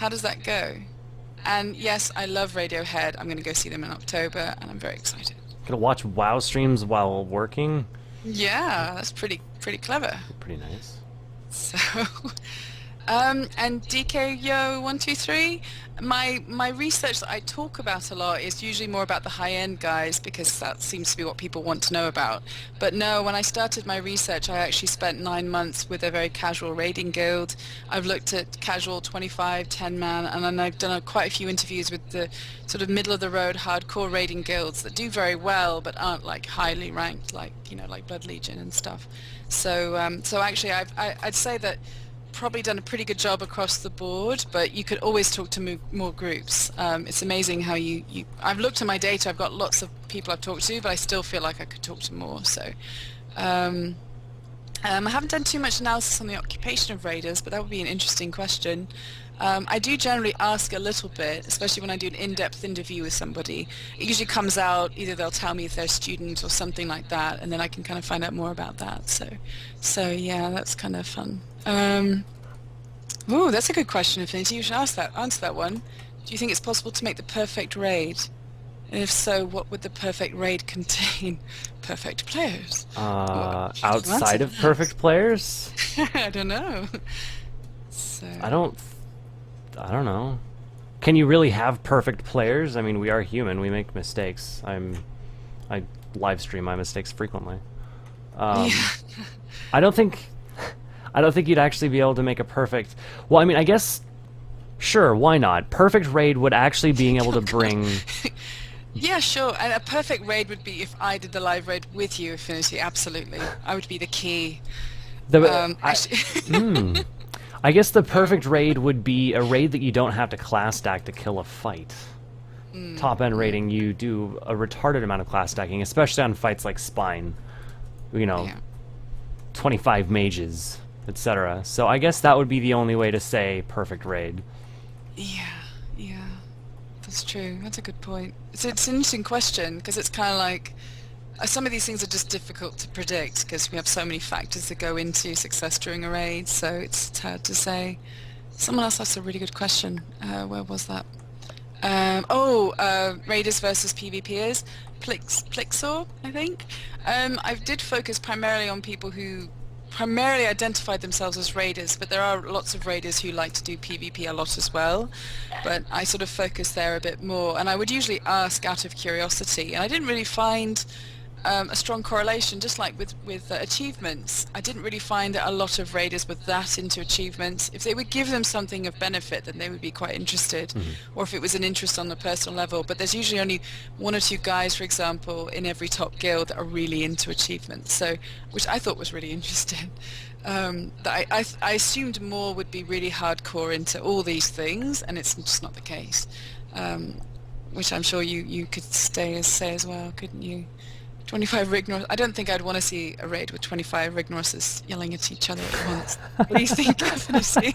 How does that go? And yes, I love Radiohead. I'm going to go see them in October, and I'm very excited. Gonna watch WoW streams while working. Yeah, that's pretty clever. Pretty nice. So, and DKYO123, my research that I talk about a lot is usually more about the high-end guys because that seems to be what people want to know about. But no, when I started my research, I actually spent 9 months with a very casual raiding guild. I've looked at casual 25, 10-man, and then I've done quite a few interviews with the sort of middle-of-the-road hardcore raiding guilds that do very well but aren't like highly ranked, like like Blood Legion and stuff. So actually, I'd say that probably done a pretty good job across the board, but you could always talk to more groups. It's amazing how I've looked at my data, I've got lots of people I've talked to, but I still feel like I could talk to more. So I haven't done too much analysis on the occupation of raiders, but that would be an interesting question. I do generally ask a little bit, especially when I do an in-depth interview with somebody. It usually comes out, either they'll tell me if they're a student or something like that, and then I can kind of find out more about that. So yeah, that's kind of fun. Ooh, that's a good question, Affinity. You should answer that one. Do you think it's possible to make the perfect raid? And if so, what would the perfect raid contain? Perfect players. Outside of perfect players? I don't know. So I don't know. Can you really have perfect players? I mean, we are human. We make mistakes. I live stream my mistakes frequently. yeah. I don't think you'd actually be able to make a perfect. Well, I mean, I guess sure, why not? Perfect raid would actually being able to bring. Yeah, sure. And a perfect raid would be if I did the live raid with you, Affinity. Absolutely, I would be the key. I guess the perfect raid would be a raid that you don't have to class stack to kill a fight. Top end raiding, you do a retarded amount of class stacking, especially on fights like Spine. 25 mages, etc. So I guess that would be the only way to say perfect raid. Yeah, that's true. That's a good point. It's an interesting question because it's kind of like some of these things are just difficult to predict because we have so many factors that go into success during a raid, so it's hard to say. Someone else asked a really good question. Where was that? Raiders versus PvPers. Plixor, I think. I did focus primarily on people who primarily identified themselves as raiders, but there are lots of raiders who like to do PvP a lot as well. But I sort of focused there a bit more, and I would usually ask out of curiosity, and I didn't really find a strong correlation, just like with achievements. I didn't really find that a lot of raiders were that into achievements. If they would give them something of benefit, then they would be quite interested, or if it was an interest on the personal level. But there's usually only one or two guys, for example, in every top guild that are really into achievements, so which I thought was really interesting. That I assumed more would be really hardcore into all these things, and it's just not the case. Which I'm sure you could say as well, couldn't you? 25 Rignos. I don't think I'd want to see a raid with 25 Rignoses yelling at each other at once. What do you think, Affinity?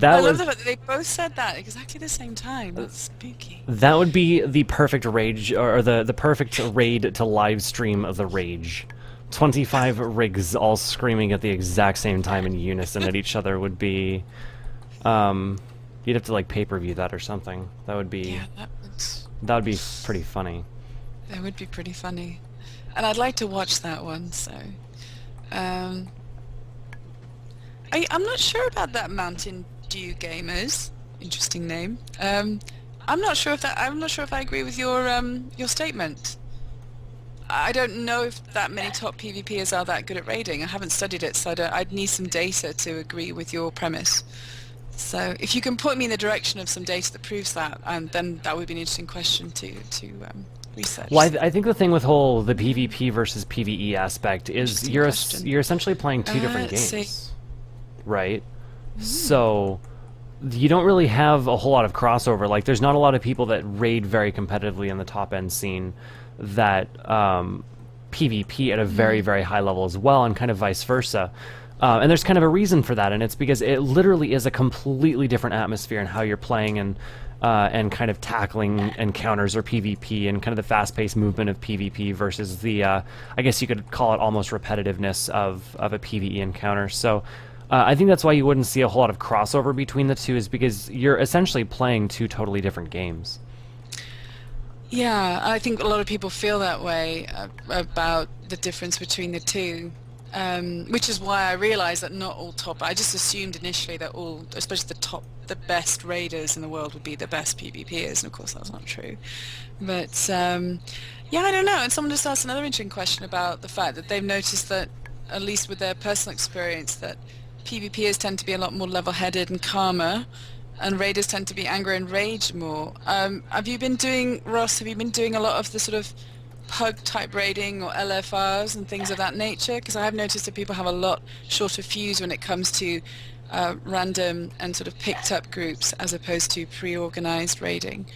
I love the fact that they both said that at exactly the same time. That's spooky. That would be the perfect rage, or the perfect raid to live stream of the rage. 25 rigs all screaming at the exact same time in unison at each other would be. You'd have to like pay-per-view that or something. That would be. Yeah, that would be pretty funny. That would be pretty funny, and I'd like to watch that one. So, I'm not sure about that Mountain Dew Gamers. Interesting name. I'm not sure if I agree with your statement. I don't know if that many top PvPers are that good at raiding. I haven't studied it, so I'd need some data to agree with your premise. So, if you can point me in the direction of some data that proves that, then that would be an interesting question to research. Well, I think the thing with the PvP versus PvE aspect is you're essentially playing two different games, right? So you don't really have a whole lot of crossover. Like, there's not a lot of people that raid very competitively in the top end scene that PvP at a very, very high level as well, and kind of vice versa. And there's kind of a reason for that, and it's because it literally is a completely different atmosphere in how you're playing and kind of tackling encounters or PvP, and kind of the fast-paced movement of PvP versus the, I guess you could call it almost repetitiveness of a PvE encounter. So I think that's why you wouldn't see a whole lot of crossover between the two, is because you're essentially playing two totally different games. Yeah, I think a lot of people feel that way about the difference between the two, which is why I realized that not all top. I just assumed initially that all, especially the best raiders in the world would be the best PvPers, and of course that's not true. But yeah, I don't know. And someone just asked another interesting question about the fact that they've noticed that, at least with their personal experience, that PvPers tend to be a lot more level-headed and calmer, and raiders tend to be angry and rage more. Have you been doing, Ross, have you been doing a lot of the sort of pug type raiding or LFRs and things of that nature? Because I have noticed that people have a lot shorter fuse when it comes to random and sort of picked up groups as opposed to pre-organized raiding.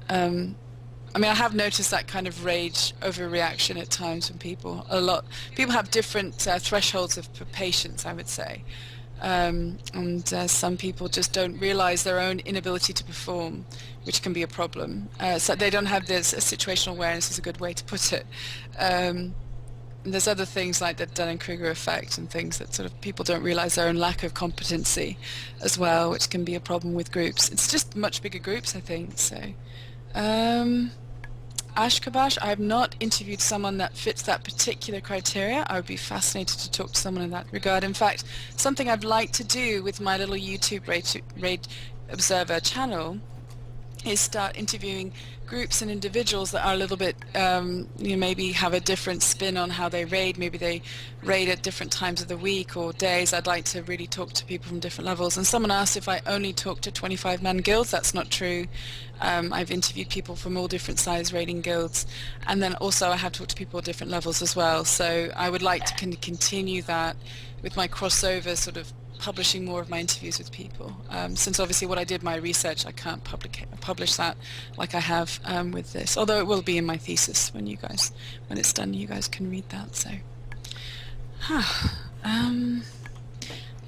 I mean, I have noticed that kind of rage overreaction at times from people. People have different thresholds of patience, I would say. And some people just don't realize their own inability to perform, which can be a problem. So they don't have this situational awareness, is a good way to put it. There's other things like the Dunning-Kruger effect and things that sort of people don't realize their own lack of competency as well, which can be a problem with groups. It's just much bigger groups, I think. So, Ashkabash, I have not interviewed someone that fits that particular criteria. I would be fascinated to talk to someone in that regard. In fact, something I'd like to do with my little YouTube Raid Observer channel is start interviewing groups and individuals that are a little bit, maybe have a different spin on how they raid. Maybe they raid at different times of the week or days. I'd like to really talk to people from different levels. And someone asked if I only talk to 25-man guilds. That's not true. I've interviewed people from all different size raiding guilds, and then also I have talked to people at different levels as well. So I would like to continue that with my crossover sort of publishing more of my interviews with people, since obviously what I did, my research, I can't publish that like I have with this, although it will be in my thesis when it's done, you guys can read that. So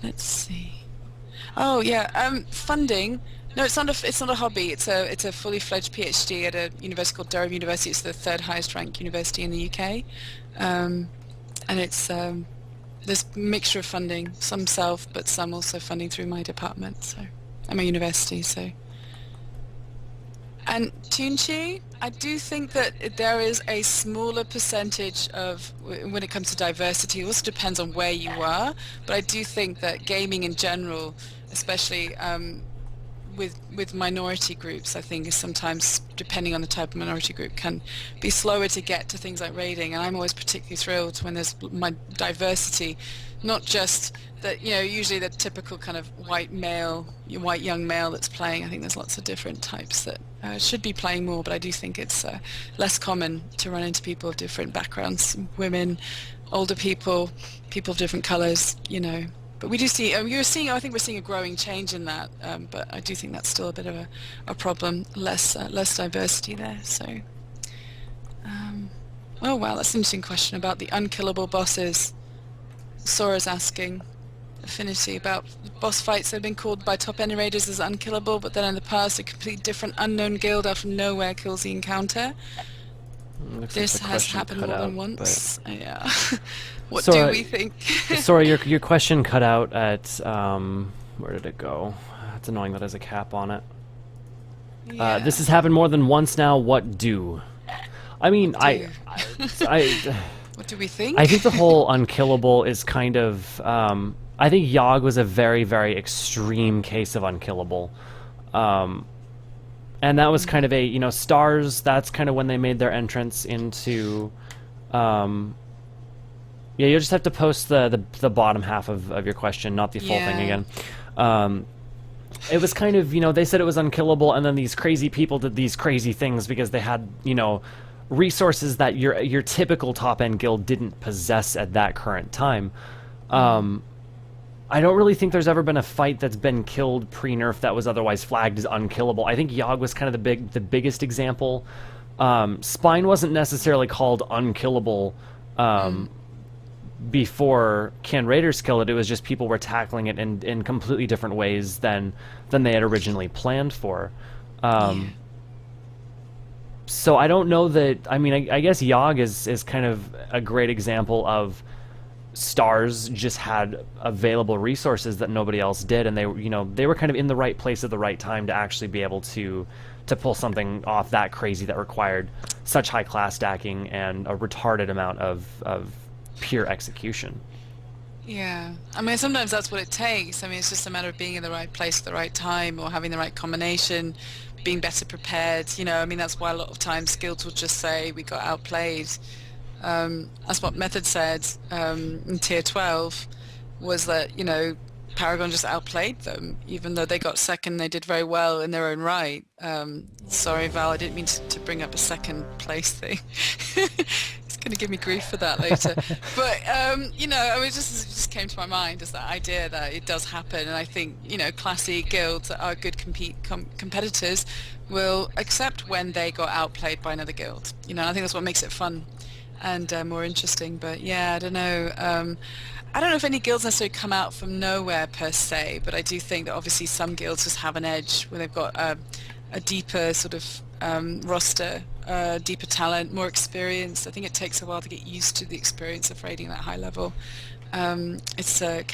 let's see. Oh yeah, funding. No, it's not a hobby. It's a fully fledged PhD at a university called Durham University. It's the third highest ranked university in the UK, and it's there's a mixture of funding, some self, but some also funding through my department, so, at my university, so. And Tunchi, I do think that there is a smaller percentage of, when it comes to diversity, it also depends on where you are, but I do think that gaming in general, especially with minority groups, I think is sometimes, depending on the type of minority group, can be slower to get to things like raiding. And I'm always particularly thrilled when there's my diversity, not just that, usually the typical kind of white young male that's playing. I think there's lots of different types that should be playing more, but I do think it's less common to run into people of different backgrounds, women, older people of different colors, But we do see, I think we're seeing a growing change in that, but I do think that's still a bit of a problem, less diversity there, so. Oh wow, that's an interesting question about the unkillable bosses. Sora's asking, Affinity, about boss fights that have been called by top-end raiders as unkillable, but then in the past a completely different unknown guild out of nowhere kills the encounter. This has happened more than once. Yeah. What do we think? Sorry, your question cut out at where did it go? It's annoying that there's a cap on it. Yeah. This has happened more than once now. What do? I mean, what do we think? I think the whole unkillable is kind of. I think Yogg was a very, very extreme case of unkillable. And that was kind of a, Stars, that's kind of when they made their entrance into, yeah, you'll just have to post the bottom half of your question, not the full thing again. It was kind of, they said it was unkillable, and then these crazy people did these crazy things because they had, resources that your typical top-end guild didn't possess at that current time. I don't really think there's ever been a fight that's been killed pre-nerf that was otherwise flagged as unkillable. I think Yogg was kind of the biggest example. Spine wasn't necessarily called unkillable before Can Raiders killed it. It was just people were tackling it in completely different ways than they had originally planned for. So I don't know that. I mean, I guess Yogg is kind of a great example of stars just had available resources that nobody else did, and they were kind of in the right place at the right time to actually be able to pull something off that crazy that required such high class stacking and a retarded amount of pure execution. Yeah, I mean, sometimes that's what it takes. I mean, it's just a matter of being in the right place at the right time, or having the right combination, being better prepared. I mean, that's why a lot of times guilds will just say we got outplayed. That's what Method said in Tier 12, was that, Paragon just outplayed them, even though they got second. They did very well in their own right. Sorry, Val, I didn't mean to bring up a second place thing. It's going to give me grief for that later. But, I mean, it just came to my mind, is that idea that it does happen. And I think, classy guilds that are good competitors will accept when they got outplayed by another guild. I think that's what makes it fun and more interesting. But yeah, I don't know. I don't know if any guilds necessarily come out from nowhere per se, but I do think that obviously some guilds just have an edge where they've got a deeper sort of roster, deeper talent, more experience. I think it takes a while to get used to the experience of raiding at that high level. It's a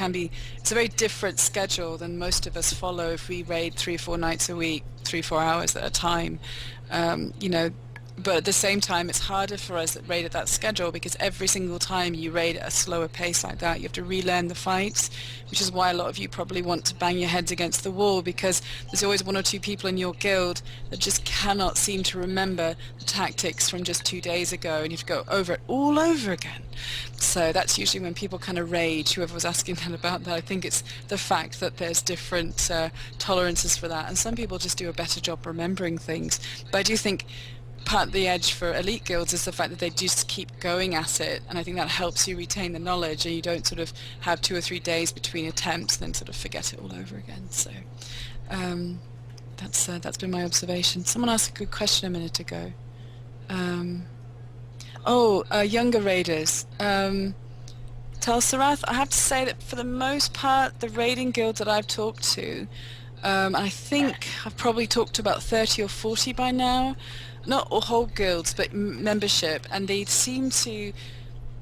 very different schedule than most of us follow if we raid 3 or 4 nights a week, 3-4 hours at a time. But at the same time, it's harder for us that raid at that schedule, because every single time you raid at a slower pace like that, you have to relearn the fights, which is why a lot of you probably want to bang your heads against the wall, because there's always 1 or 2 people in your guild that just cannot seem to remember the tactics from just 2 days ago, and you have to go over it all over again. So that's usually when people kind of rage. Whoever was asking that about that, I think it's the fact that there's different tolerances for that, and some people just do a better job remembering things. But I do think part of the edge for elite guilds is the fact that they just keep going at it, and I think that helps you retain the knowledge, and you don't sort of have 2 or 3 days between attempts and then sort of forget it all over again. So that's been my observation. Someone asked a good question a minute ago. Younger raiders. Telsarath, I have to say that for the most part, the raiding guilds that I've talked to, I think I've probably talked to about 30 or 40 by now, not all whole guilds, but membership, and they seem to,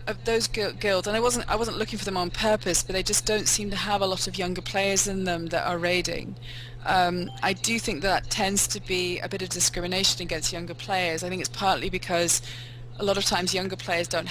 of those guilds, and I wasn't looking for them on purpose, but they just don't seem to have a lot of younger players in them that are raiding. I do think that tends to be a bit of discrimination against younger players. I think it's partly because a lot of times younger players don't